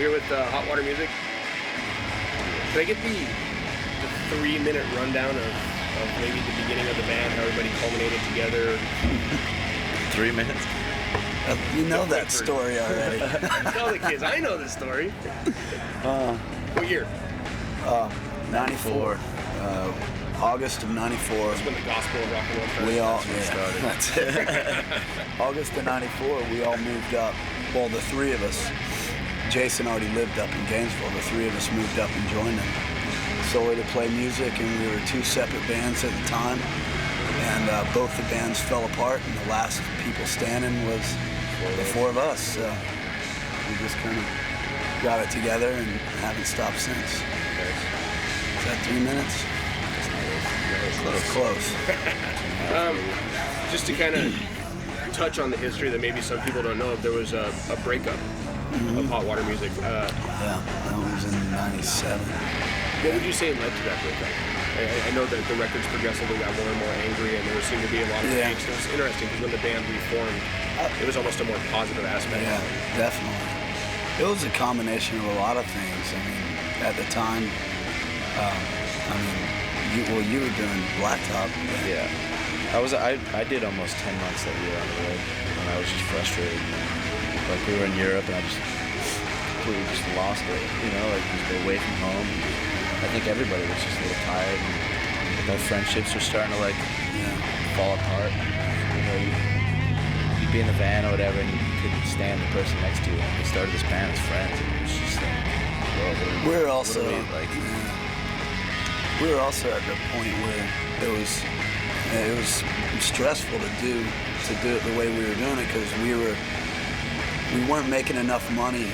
here with Hot Water Music. Can I get the 3-minute rundown of maybe the beginning of the band, how everybody culminated together? 3 minutes? You know that story already. Tell the kids, I know this story. What year? 94. August of 94. That's when the gospel of rock and roll started. That's it. August of 94, we all moved up. Well, the three of us. Jason already lived up in Gainesville. The three of us moved up and joined him solely to play music, and we were two separate bands at the time. And both the bands fell apart, and the last people standing was the four of us. So we just kind of got it together and haven't stopped since. Is that 3 minutes? Close. Just to kind of touch on the history that maybe some people don't know, there was a breakup of Hot Water Music. Yeah, that was in 97. What would you say led to that breakup? I know that the records progressively got more and more angry, and there seemed to be a lot of angst. It was interesting because when the band reformed, it was almost a more positive aspect. Yeah, definitely. It was a combination of a lot of things. I mean, at the time, you were doing Blacktop. Yeah. I did almost 10 months that year on the road, and I was just frustrated. Like, we were in Europe, and I just completely just lost it, like just away from home. I think everybody was just a little tired, and our friendships were starting to fall apart. You'd be in the van or whatever, and you couldn't stand the person next to you. And we started this band as friends, and it was just like, whoa, we were also at the point where it was stressful to do it the way we were doing it, because we weren't making enough money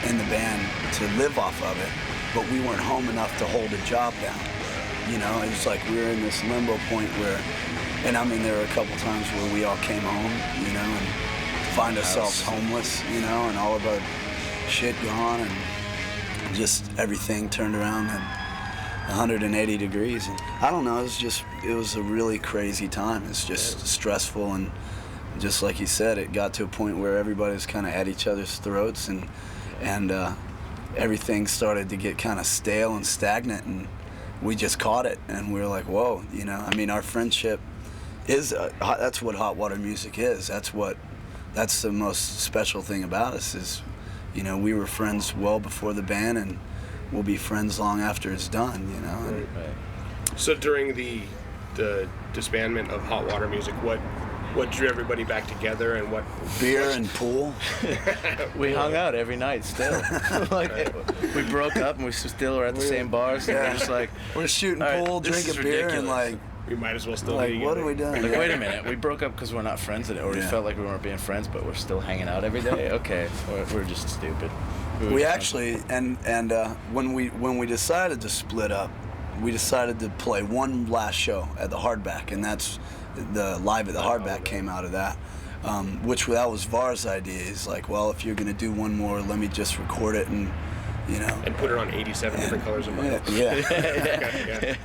in the band to live off of it, but we weren't home enough to hold a job down. It was like we were in this limbo point where, and I mean, there were a couple times where we all came home, and find ourselves homeless, and all of our shit gone, and just everything turned around at 180 degrees. And I don't know, it was a really crazy time. It's just stressful, and just like you said, it got to a point where everybody was kind of at each other's throats, and everything started to get kind of stale and stagnant, and we just caught it, and we were like, whoa, I mean, our friendship is, that's what Hot Water Music is. That's the most special thing about us is, we were friends well before the band, and we'll be friends long after it's done, Right. So during the disbandment of Hot Water Music, what drew everybody back together, and what beer and pool? We hung out every night still. We broke up, and we still were at the same bars, and we're just like, we're shooting pool, drinking beer, ridiculous. And we might as well still be what are we doing? Like, wait a minute, we broke up because we're not friends anymore. We felt like we weren't being friends, but we're still hanging out every day. Okay, we're just stupid. We actually, and when we decided to split up, we decided to play one last show at the Hardback, and that's the Live at the Hardback came out of that, that was Var's idea. He's like, well, if you're gonna do one more, let me just record it and and put it on 87 different colors of vinyl. Yeah.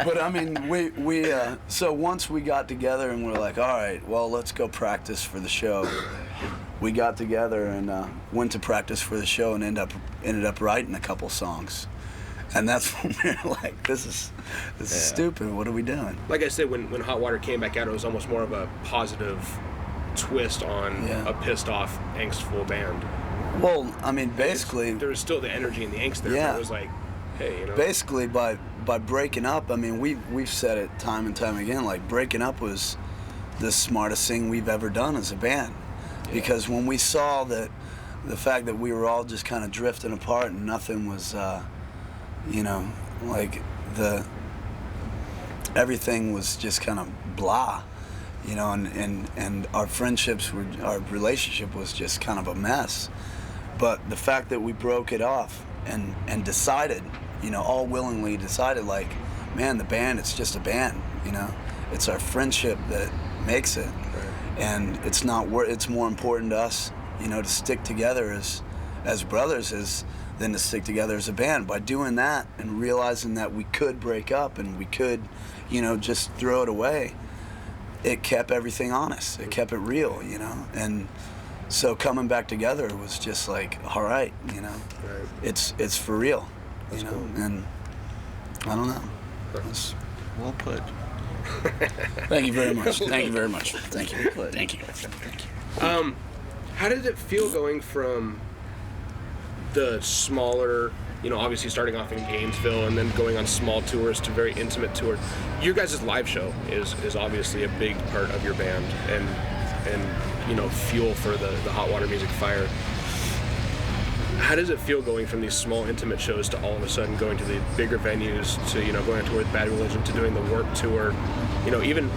But I mean, we so once we got together and we're like, all right, well, let's go practice for the show. We got together and went to practice for the show and ended up writing a couple songs. And that's when we were like, this is stupid. What are we doing? Like I said, when Hot Water came back out, it was almost more of a positive twist on a pissed off, angstful band. Well, I mean, basically, there was still the energy and the angst there. Yeah. But it was like, hey, Basically, by breaking up, I mean, we've said it time and time again. Like, breaking up was the smartest thing we've ever done as a band, because when we saw that the fact that we were all just kind of drifting apart and nothing was, everything was just kind of blah, and our our relationship was just kind of a mess. But the fact that we broke it off and decided, all willingly decided, like, man, the band, it's just a band, it's our friendship that makes it. Right. And it's more important to us, to stick together as brothers than to stick together as a band. By doing that and realizing that we could break up and we could, just throw it away, it kept everything honest. It kept it real, and So coming back together was just like, all right, you know, Right. it's for real, That's you know, cool. and I don't know. It's- Well put. Thank you very much. Thank you very much. Thank you. Thank you. How did it feel going from the smaller, you know, obviously starting off in Gainesville and then going on small tours to very intimate tours? Your guys' live show is obviously a big part of your band and you know, fuel for the Hot Water Music Fire. How does it feel going from these small intimate shows to all of a sudden going to the bigger venues, to, you know, going on tour with Bad Religion, to doing the Warp Tour, you know, even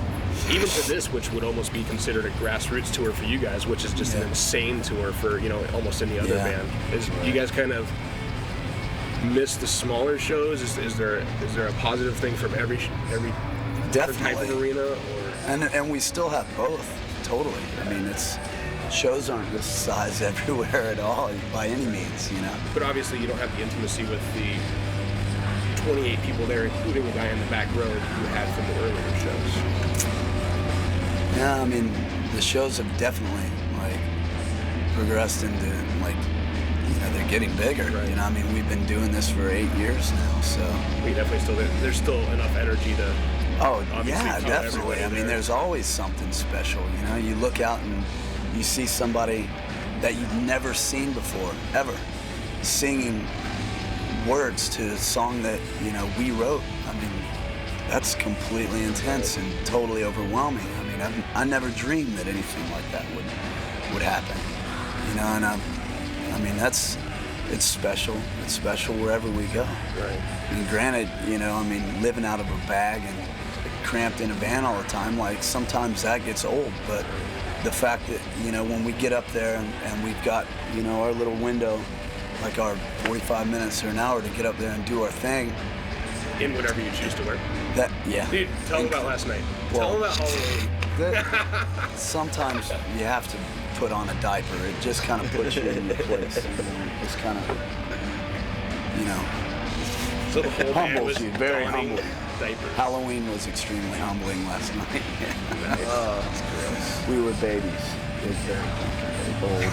to this, which would almost be considered a grassroots tour for you guys, which is just an insane tour for, you know, almost any other band. You guys kind of miss the smaller shows? Is there a positive thing from every type Definitely. of arena? Or? And we still have both, totally. I mean, shows aren't this size everywhere at all by any means, you know. But obviously you don't have the intimacy with the 28 people there, including the guy in the back row you had from the earlier shows. Yeah, I mean, the shows have definitely like progressed into like, you know, they're getting bigger. Right. You know, I mean, we've been doing this for 8 years now, so. We definitely still there's still enough energy to. Oh, Obviously, yeah, tell definitely. everybody I mean, there. there's always something special, you know. You look out and you see somebody that you've never seen before, ever, singing words to a song that, you know, we wrote. I mean, that's completely intense and totally overwhelming. I mean, I never dreamed that anything like that would happen, you know. And I mean, it's special. It's special wherever we go. Right. I mean, granted, you know, I mean, living out of a bag and cramped in a van all the time, like, sometimes that gets old, but the fact that, you know, when we get up there and we've got, you know, our little window, like our 45 minutes or an hour to get up there and do our thing. In whatever you choose to wear. That, yeah. Dude, tell them about last night. Tell them about Halloween. Sometimes you have to put on a diaper. It just kind of puts you in your place. You know? It's kind of, you know, So the whole band humbles was you, very donning humble. diapers. Halloween was extremely humbling last night. Oh, that's gross. We were babies. It was very bold.